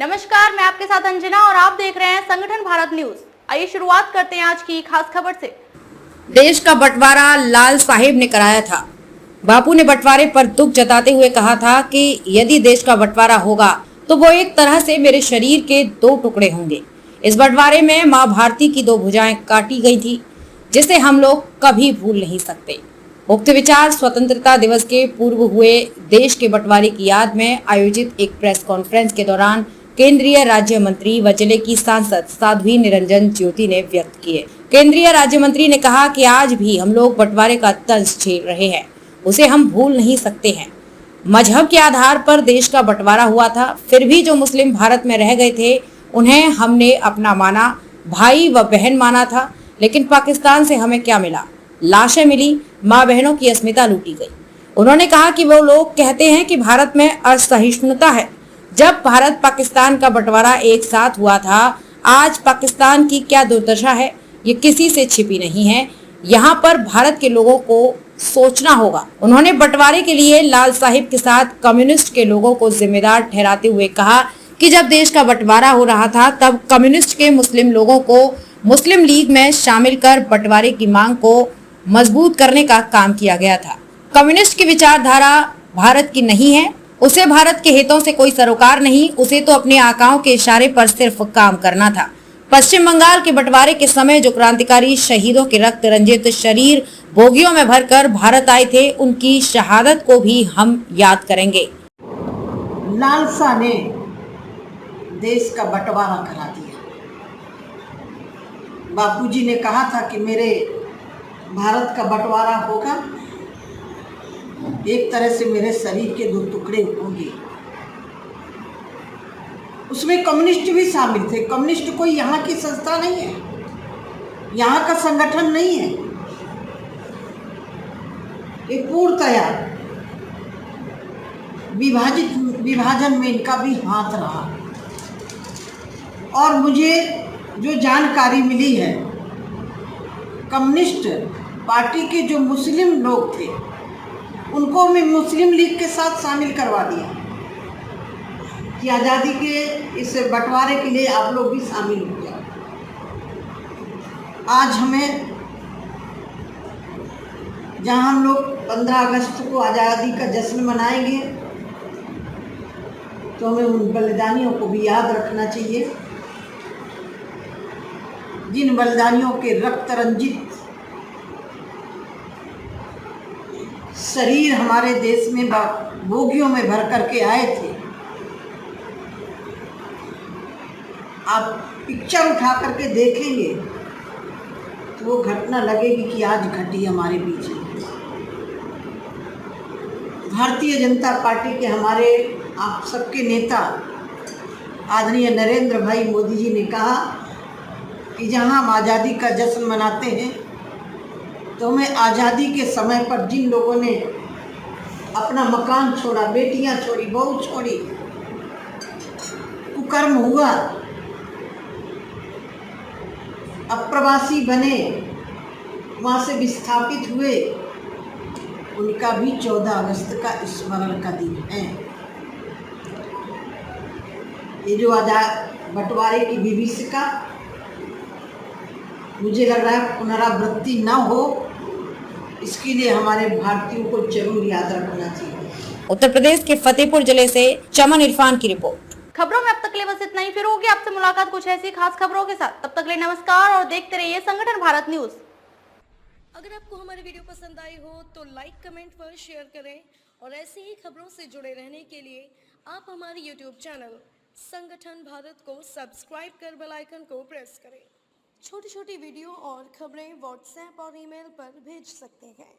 नमस्कार, मैं आपके साथ अंजना और आप देख रहे हैं संगठन भारत न्यूज। आइए शुरुआत करते हैं आज की खास खबर से। देश का बंटवारा लाल साहेब ने कराया था। बापू ने बंटवारे पर दुख जताते हुए कहा था कि यदि देश का बंटवारा होगा तो वो एक तरह से मेरे शरीर के दो टुकड़े होंगे। इस बंटवारे में माँ भारती की दो भुजाएं काटी गई थी, जिसे हम लोग कभी भूल नहीं सकते। उक्त विचार स्वतंत्रता दिवस के पूर्व हुए देश के बंटवारे की याद में आयोजित एक प्रेस कॉन्फ्रेंस के दौरान केंद्रीय राज्य मंत्री व जिले की सांसद साध्वी निरंजन ज्योति ने व्यक्त किए। केंद्रीय राज्य मंत्री ने कहा कि आज भी हम लोग बंटवारे का तंज झेल रहे हैं, उसे हम भूल नहीं सकते हैं। मजहब के आधार पर देश का बंटवारा हुआ था, फिर भी जो मुस्लिम भारत में रह गए थे उन्हें हमने अपना माना, भाई व बहन माना था। लेकिन पाकिस्तान से हमें क्या मिला? लाशें मिली, माँ बहनों की अस्मिता लूटी गई। उन्होंने कहा कि वो लोग कहते हैं कि भारत में असहिष्णुता है। जब भारत पाकिस्तान का बंटवारा एक साथ हुआ था, आज पाकिस्तान की क्या दुर्दशा है ये किसी से छिपी नहीं है। यहाँ पर भारत के लोगों को सोचना होगा। उन्होंने बंटवारे के लिए लाल साहिब के साथ कम्युनिस्ट के लोगों को जिम्मेदार ठहराते हुए कहा कि जब देश का बंटवारा हो रहा था तब कम्युनिस्ट के मुस्लिम लोगों को मुस्लिम लीग में शामिल कर बंटवारे की मांग को मजबूत करने का काम किया गया था। कम्युनिस्ट की विचारधारा भारत की नहीं है, उसे भारत के हितों से कोई सरोकार नहीं, उसे तो अपने आकाओं के इशारे पर सिर्फ काम करना था। पश्चिम बंगाल के बंटवारे के समय जो क्रांतिकारी शहीदों के रक्त रंजित शरीर बोगियों में भरकर भारत आए थे, उनकी शहादत को भी हम याद करेंगे। लालसा ने देश का बंटवारा करा दिया। बापूजी ने कहा था कि मेरे भारत का बंटवारा होगा, एक तरह से मेरे शरीर के दो टुकड़े होंगे। उसमें कम्युनिस्ट भी शामिल थे। कम्युनिस्ट कोई यहाँ की संस्था नहीं है, यहाँ का संगठन नहीं है। ये पूर्णतया विभाजन में इनका भी हाथ रहा। और मुझे जो जानकारी मिली है, कम्युनिस्ट पार्टी के जो मुस्लिम लोग थे उनको मैं मुस्लिम लीग के साथ शामिल करवा दिया कि आज़ादी के इस बंटवारे के लिए आप लोग भी शामिल हो जाओ। आज हमें जहां हम लोग 15 अगस्त को आज़ादी का जश्न मनाएंगे तो हमें उन बलिदानियों को भी याद रखना चाहिए, जिन बलिदानियों के रक्त रंजित शरीर हमारे देश में बोगियों में भर करके आए थे। आप पिक्चर उठा करके देखेंगे तो वो घटना लगेगी कि आज घटी हमारे बीच में। भारतीय जनता पार्टी के हमारे आप सबके नेता आदरणीय नरेंद्र भाई मोदी जी ने कहा कि जहां हम आज़ादी का जश्न मनाते हैं तो हमें आज़ादी के समय पर जिन लोगों ने अपना मकान छोड़ा, बेटियां छोड़ी, बहू छोड़ी, कुकर्म हुआ, अप्रवासी बने, वहाँ से विस्थापित हुए, उनका भी 14 अगस्त का स्मरण का दिन है। ये जो बंटवारे की विभीषिका, मुझे लग रहा है पुनरावृत्ति न हो, इसके लिए हमारे भारतीयों को जरूर याद रखना चाहिए। उत्तर प्रदेश के फतेहपुर जिले से चमन इरफान की रिपोर्ट। खबरों में अब तक के लिए बस इतना ही। फिर होगी आपसे मुलाकात कुछ ऐसी खास खबरों के साथ। तब तक के लिए नमस्कार और देखते रहिए संगठन भारत न्यूज। अगर आपको हमारी वीडियो पसंद आई हो तो लाइक, कमेंट पर शेयर करें और ऐसी ही खबरों से जुड़े रहने के लिए आप हमारे YouTube चैनल संगठन भारत को सब्सक्राइब कर बेल आइकन को प्रेस करें। छोटी छोटी वीडियो और खबरें व्हाट्सएप और ईमेल पर भेज सकते हैं।